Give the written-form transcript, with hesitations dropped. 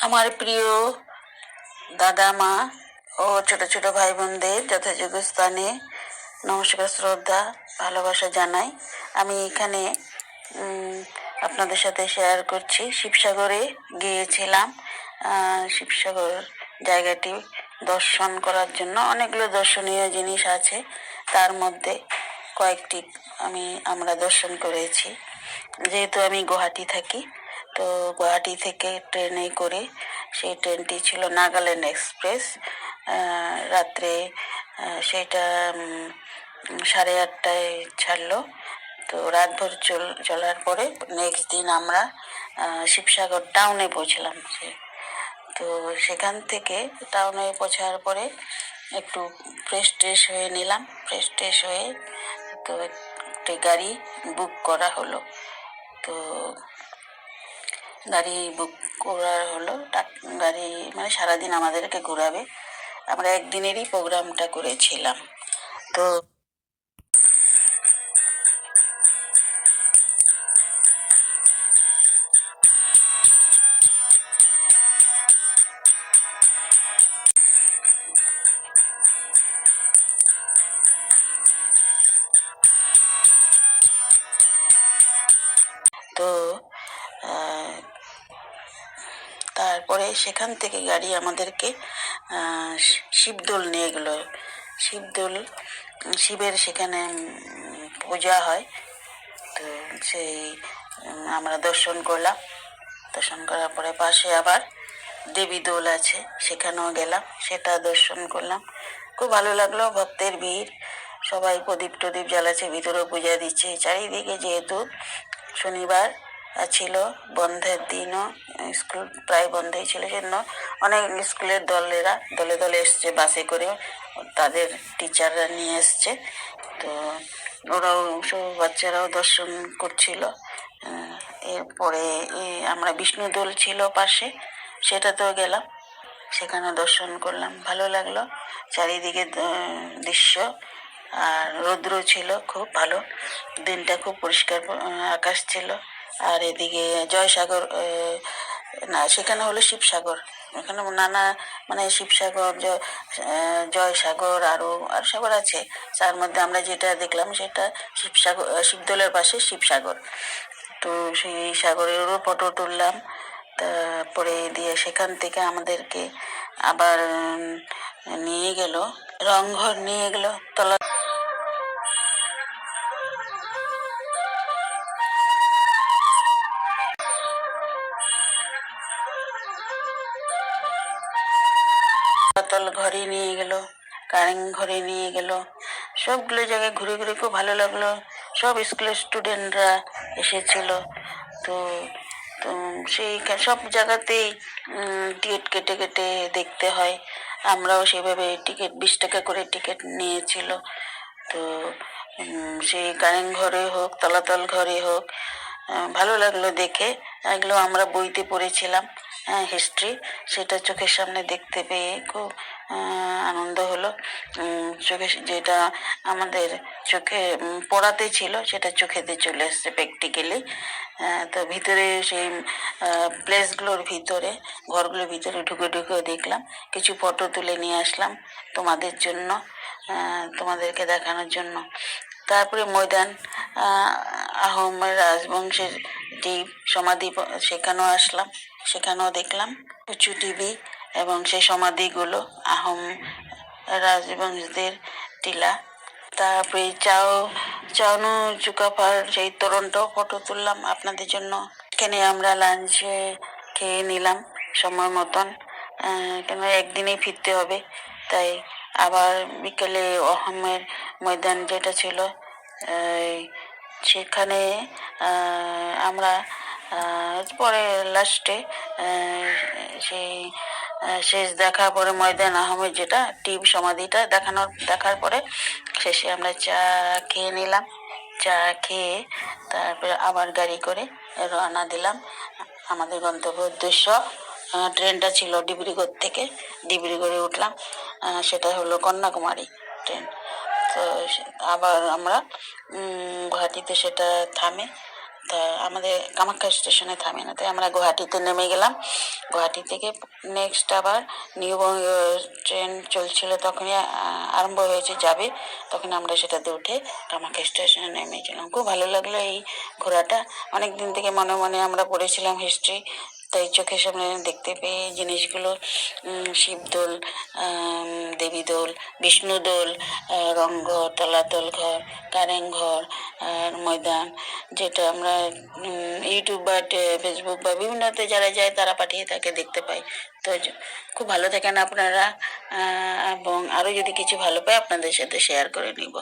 আমার প্রিয় দাদা মা ও ছোট ছোট ভাই বোনদের যথাযোগ্য স্থানে নমস্কার, শ্রদ্ধা, ভালোবাসা জানাই। আমি এখানে আপনাদের সাথে শেয়ার করছি। শিবসাগরে গিয়েছিলাম। শিবসাগর জায়গাটি দর্শন করার জন্য অনেকগুলো দর্শনীয় জিনিস আছে, তার মধ্যে কয়েকটি আমরা দর্শন করেছি। যেহেতু আমি গুয়াহাটি থাকি, তো গুয়াহাটি থেকে ট্রেনে করে, সেই ট্রেনটি ছিল নাগাল্যান্ড এক্সপ্রেস। রাত্রে সেটা 8:30টায় ছাড়লো। তো রাতভর চলার পরে নেক্সট দিন আমরা শিবসাগর টাউনে পৌঁছলাম। তো সেখান থেকে টাউনে পৌঁছার পরে একটু ফ্রেশ হয়ে নিলাম। ফ্রেশ হয়ে তো একটি গাড়ি বুক করা হলো। তো গাড়ি বুক করা হলো। গাড়ি মানে সারাদিন আমাদেরকে ঘোরাবে। আমরা একদিনেরই প্রোগ্রামটা করেছিলাম। তো তো তারপরে সেখান থেকে গাড়ি আমাদেরকে শিবদোল নিয়ে গেলো। শিবের সেখানে পূজা হয়। তো সেই আমরা দর্শন করলাম। দর্শন করার পরে পাশে আবার দেবী দোল আছে, সেখানেও গেলাম, সেটা দর্শন করলাম। খুব ভালো লাগলো। ভক্তের ভিড়, সবাই প্রদীপ টদীপ জ্বালাচ্ছে, ভিতরেও পূজা দিচ্ছে চারিদিকে। যেহেতু শনিবার ছিল, বন্ধের দিনও, স্কুল প্রায় বন্ধই ছিল, জন্য অনেক স্কুলের দলে দলে এসছে, বাসে করে তাদের টিচাররা নিয়ে এসছে। তো ওরাও সব বাচ্চারাও দর্শন করছিল। এরপরে আমরা বিষ্ণুদোল ছিল পাশে, সেটাতেও গেলাম, সেখানে দর্শন করলাম। ভালো লাগলো চারিদিকে দৃশ্য। আর রৌদ্র ছিল খুব ভালো, দিনটা খুব পরিষ্কার আকাশ ছিল। আর এদিকে জয়সাগর, না সেখানে হলো শিবসাগর। এখানে নানা মানে শিবসাগর, জয়সাগর, আরও আর সাগর আছে। তার মধ্যে আমরা যেটা দেখলাম সেটা শিবসাগর, শিবদোলের পাশে শিবসাগর। তো সেই সাগরেরও ফটো তুললাম। তারপরে দিয়ে সেখান থেকে আমাদেরকে আবার নিয়ে গেল রংঘর, নিয়ে গেল তলা তল ঘরে নিয়ে গেল, কারেং ঘরে নিয়ে গেল। সবগুলো জায়গায় ঘুরে ঘুরে খুব ভালো লাগলো। সব স্কুলের স্টুডেন্টরা এসেছিল। তো তো সেই সব জায়গাতেই টিকিট কেটে কেটে দেখতে হয়। আমরাও সেভাবে টিকিট 20 টাকা করে টিকিট নিয়েছিল। তো সেই কারেং ঘরে হোক, তলাতল ঘরে হোক, ভালো লাগলো দেখে। এগুলো আমরা বইতে পড়েছিলাম, হিস্ট্রি, সেটা চোখের সামনে দেখতে পেয়ে খুব আনন্দ হলো। চোখে যেটা আমাদের চোখে পড়াতে ছিল সেটা চোখেতে চলে এসছে প্র্যাকটিক্যালি। তো ভিতরে সেই প্লেসগুলোর ভিতরে, ঘরগুলোর ভিতরে ঢুকে ঢুকেও দেখলাম। কিছু ফটো তুলে নিয়ে আসলাম তোমাদের জন্য, তোমাদেরকে দেখানোর জন্য। তারপরে ময়দান, আহোমের রাজবংশের যে সমাধি, সেখানেও আসলাম, সেখানেও দেখলাম উঁচু টিভি এবং সেই সমাধিগুলো আহোম রাজবংশদের টিলা। তারপরে চাউনু চুকাফার সেই তোরণটাও ফটো তুললাম আপনাদের জন্য। এখানে আমরা লাঞ্চে খেয়ে নিলাম সময় মতন, কেন একদিনেই ফিরতে হবে। তাই আবার বিকেলে আহোমের ময়দান যেটা ছিল, সেখানে আমরা পরে লাস্টে সেই শেষ দেখার পরে ময়দান আহমেদ যেটা টিপ সমাধিটা দেখার পরে শেষে আমরা চা খেয়ে নিলাম। চা খেয়ে তারপরে আবার গাড়ি করে রওনা দিলাম আমাদের গন্তব্য উদ্দেশ্য। ট্রেনটা ছিল ডিব্রুগড় থেকে, ডিব্রুগড়ে উঠলাম, সেটা হলো কন্যাকুমারী ট্রেন। তো আবার আমরা গুয়াহাটিতে সেটা তা আমাদের কামাখ্যা স্টেশনে থামে না, তাই আমরা গুয়াহাটিতে নেমে গেলাম। গুয়াহাটি থেকে নেক্সট আবার নিউ ট্রেন চলছিল, তখনই আরম্ভ হয়েছে যাবে, তখন আমরা সেটাতে উঠে কামাখ্যা স্টেশনে নেমে গেলাম। খুব ভালো লাগলো এই ঘোরাটা। অনেক দিন থেকে মনে মনে আমরা পড়েছিলাম হিস্ট্রি, তাই চোখের সামনে দেখতে পেয়ে জিনিসগুলো, শিবদোল, দেবীদোল, বিষ্ণুদোল, রংঘর, তলাতল ঘর, কারেংঘর, আর ময়দান, যেটা আমরা ইউটিউব বা ফেসবুক বা বিভিন্নতে যারা যায় তারা পাঠিয়ে থাকে, দেখতে পাই। তো খুব ভালো থাকেন আপনারা, এবং আরও যদি কিছু ভালো পাই আপনাদের সাথে শেয়ার করে নিব।